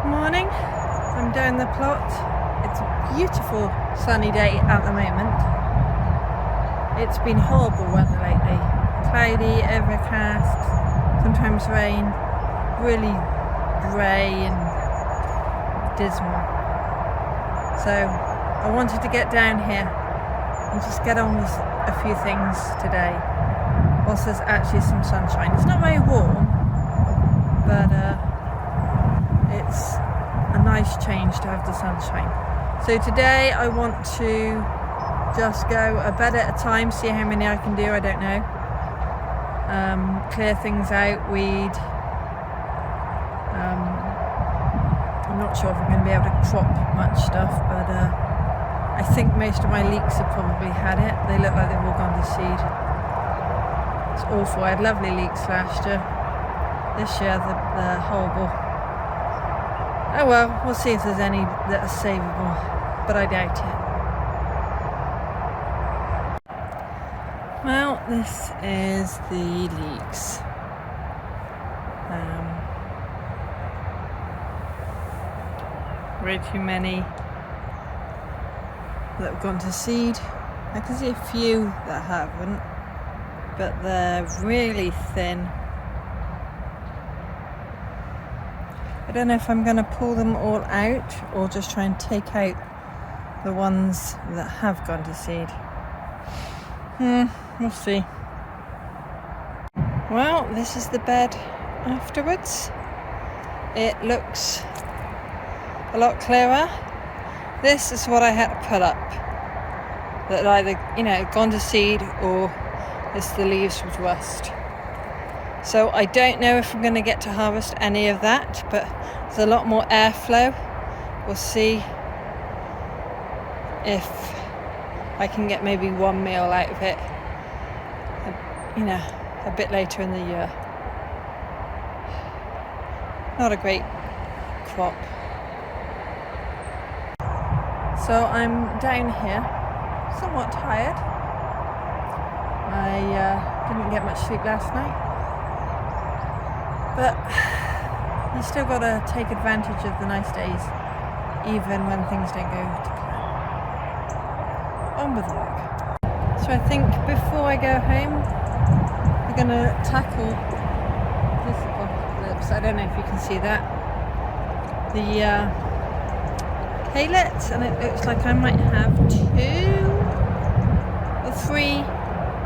Morning, I'm down the plot. It's a beautiful sunny day at the moment. It's been horrible weather lately. Cloudy, overcast, sometimes rain, really grey and dismal. So I wanted to get down here and just get on with a few things today whilst there's actually some sunshine. It's not very warm, but it's a nice change to have the sunshine. So today I want to just go a bed at a time, see how many I can do, I don't know. Clear things out, weed. I'm not sure if I'm going to be able to crop much stuff, but I think most of my leeks have probably had it. They look like they've all gone to seed. It's awful. I had lovely leeks last year. This year they're horrible. Oh well, we'll see if there's any that are savable, but I doubt it. Well, this is the leeks. Way too many that have gone to seed. I can see a few that haven't, but they're really thin. I don't know if I'm going to pull them all out or just try and take out the ones that have gone to seed. We'll see. Well, this is the bed afterwards. It looks a lot clearer. This is what I had to put up. That either, gone to seed or it's the leaves with rust. So I don't know if I'm going to get to harvest any of that, but there's a lot more airflow. We'll see if I can get maybe one meal out of it, a bit later in the year. Not a great crop. So I'm down here, somewhat tired. I didn't get much sleep last night. But you still got to take advantage of the nice days, even when things don't go to plan. On with work. So I think before I go home, we're going to tackle this apocalypse. I don't know if you can see that. The calyx, and it looks like I might have 2 or 3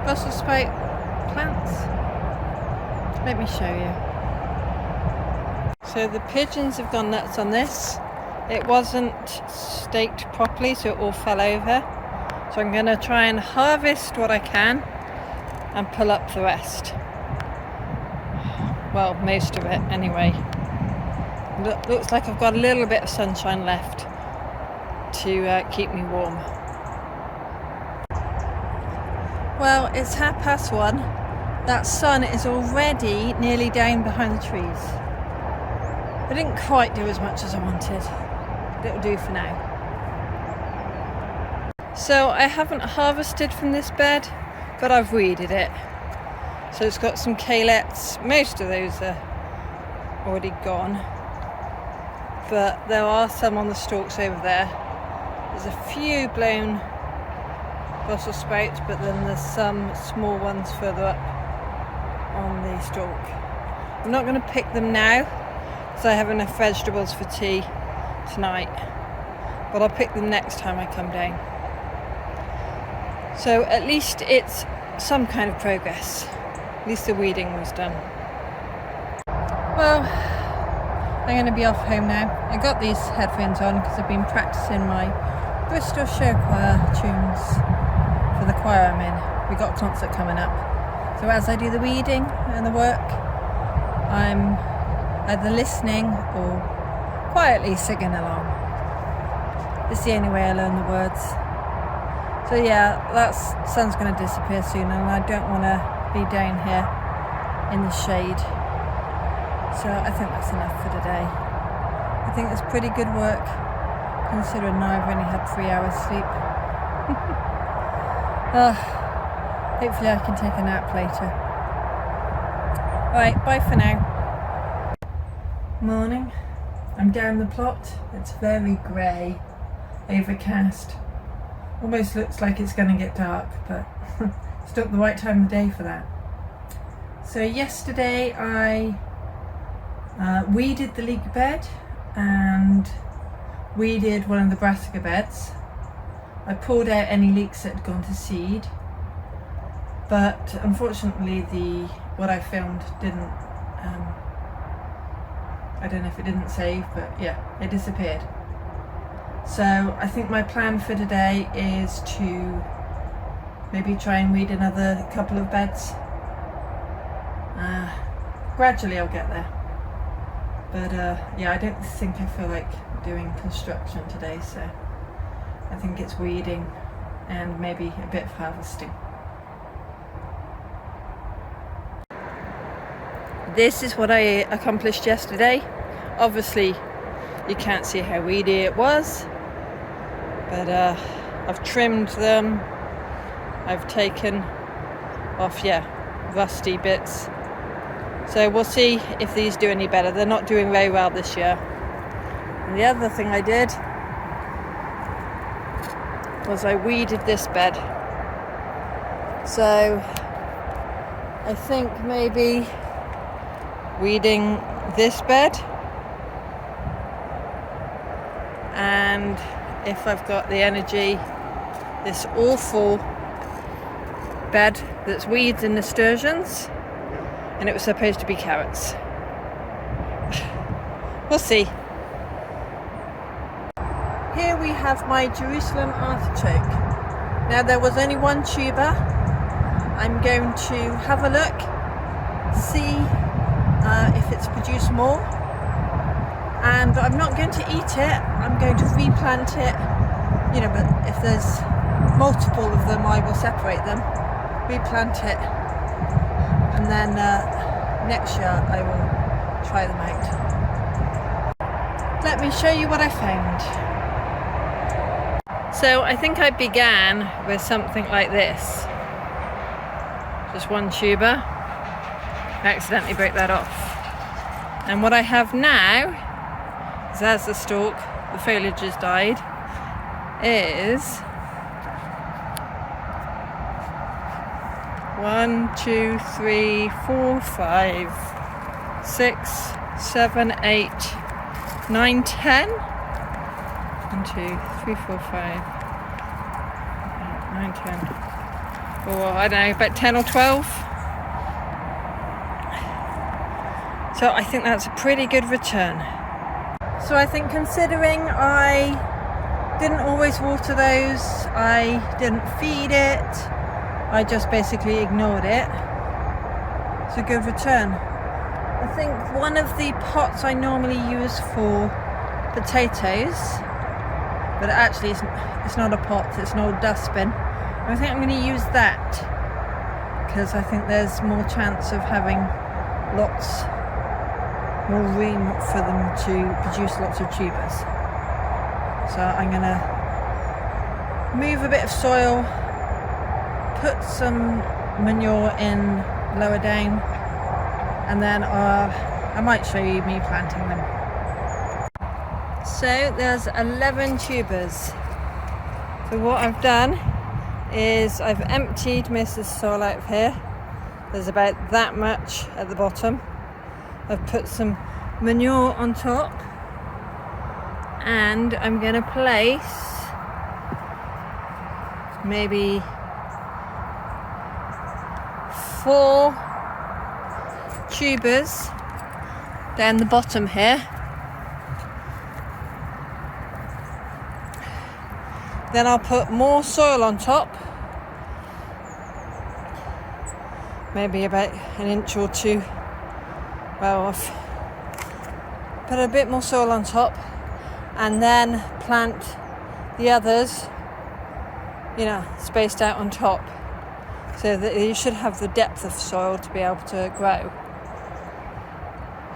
Brussels sprout plants. Let me show you. So the pigeons have gone nuts on this. It wasn't staked properly, so it all fell over. So I'm going to try and harvest what I can and pull up the rest. Well, most of it anyway. Looks like I've got a little bit of sunshine left to keep me warm. Well, it's 1:30. That sun is already nearly down behind the trees. I didn't quite do as much as I wanted, but it'll do for now. So I haven't harvested from this bed, but I've weeded it. So it's got some calyx. Most of those are already gone, but there are some on the stalks over there. There's a few blown Brussels sprouts, but then there's some small ones further up on the stalk. I'm not going to pick them now, because I have enough vegetables for tea tonight, but I'll pick them next time I come down. So at least it's some kind of progress. At least the weeding was done. Well, I'm going to be off home now. I got these headphones on because I've been practicing my Bristol Show Choir tunes for the choir I'm in. We've got a concert coming up. So as I do the weeding and the work, I'm either listening or quietly singing along. It's the only way I learn the words. So yeah, that sun's going to disappear soon, and I don't want to be down here in the shade. So I think that's enough for today. I think it's pretty good work, considering now I've only had 3 hours sleep. Hopefully I can take a nap later. Alright, bye for now. Morning. I'm down the plot. It's very grey, overcast. Almost looks like it's going to get dark, but it's not the right time of day for that. So yesterday I weeded the leek bed and weeded one of the brassica beds. I pulled out any leeks that had gone to seed, but unfortunately what I filmed didn't, I don't know if it didn't save, but yeah, it disappeared. So I think my plan for today is to maybe try and weed another couple of beds. Gradually I'll get there. But yeah, I don't think I feel like doing construction today, so I think it's weeding and maybe a bit of harvesting. This is what I accomplished yesterday. Obviously you can't see how weedy it was, but I've trimmed them. I've taken off, rusty bits. So we'll see if these do any better. They're not doing very well this year. And the other thing I did was I weeded this bed. So I think maybe weeding this bed, and if I've got the energy, this awful bed that's weeds and nasturtiums, and it was supposed to be carrots. We'll see. Here we have my Jerusalem artichoke. Now there was only one tuber. I'm going to have a look, see if it's produced more, and I'm not going to eat it. I'm going to replant it, but if there's multiple of them I will separate them, replant it, and then next year I will try them out. Let me show you what I found. So I think I began with something like this. Just one tuber. I accidentally broke that off. And what I have now is, as the stalk, the foliage has died, is 1, 2, 3, 4, 5, 6, 7, 8, 9, 10. 1, 2, 3, 4, 5, 9, 10. Or I don't know, about 10 or 12. So I think that's a pretty good return. So I think, considering I didn't always water those, I didn't feed it, I just basically ignored it, it's a good return. I think one of the pots I normally use for potatoes, but actually it's not a pot, it's an old dustbin. I think I'm going to use that because I think there's more chance of having lots more room for them to produce lots of tubers. So I'm going to move a bit of soil, put some manure in lower down, and then I might show you me planting them. So there's 11 tubers. So what I've done is I've emptied most of the soil out of here. There's about that much at the bottom. I've put some manure on top, and I'm going to place maybe 4 tubers down the bottom here. Then I'll put more soil on top, maybe about an inch or two. Well, I've put a bit more soil on top, and then plant the others, spaced out on top, so that you should have the depth of soil to be able to grow.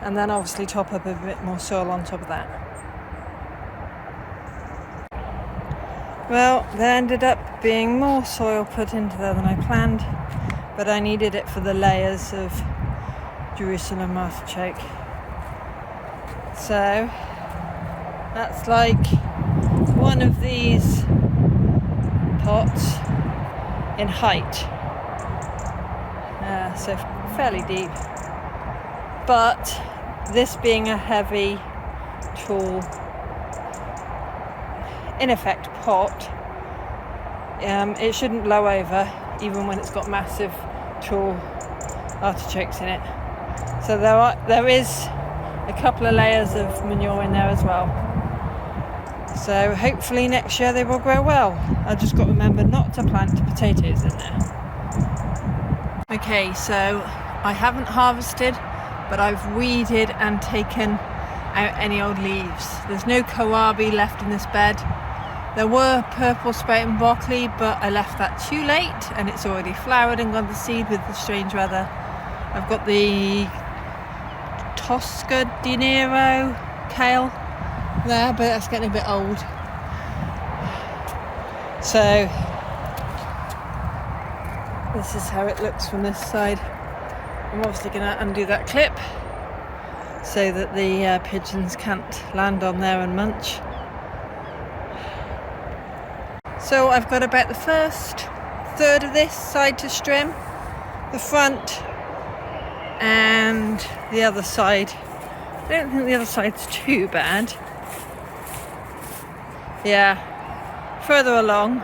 And then obviously top up a bit more soil on top of that. Well, there ended up being more soil put into there than I planned, but I needed it for the layers of Jerusalem artichoke. So That's like one of these pots in height, so fairly deep. But this being a heavy, tall, in effect pot, it shouldn't blow over even when it's got massive, tall artichokes in it. So there is a couple of layers of manure in there as well. So hopefully next year they will grow well. I've just got to remember not to plant potatoes in there. Okay, so I haven't harvested, but I've weeded and taken out any old leaves. There's no kohlrabi left in this bed. There were purple sprouting broccoli, but I left that too late and it's already flowered and gone to seed with the strange weather. I've got the Tosca di Nero kale there, but that's getting a bit old. So this is how it looks from this side. I'm obviously going to undo that clip so that the pigeons can't land on there and munch. So I've got about the first third of this side to trim, the front and the other side. I don't think the other side's too bad. Yeah, further along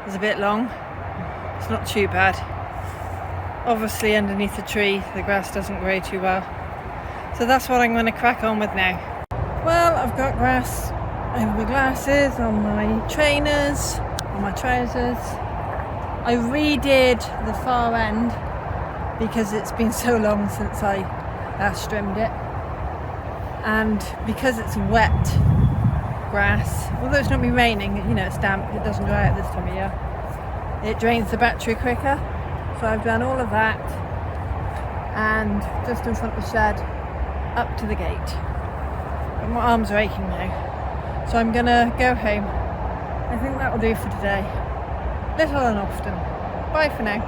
is a bit long. It's not too bad. Obviously underneath the tree the grass doesn't grow too well. So that's what I'm going to crack on with now. Well, I've got grass over my glasses, on my trainers, on my trousers. I redid the far end because it's been so long since I last trimmed it. And because it's wet grass, although it's not been raining, you know, it's damp, it doesn't dry out this time of year. It drains the battery quicker. So I've done all of that and just in front of the shed up to the gate. But my arms are aching now. So I'm gonna go home. I think that will do for today. Little and often. Bye for now.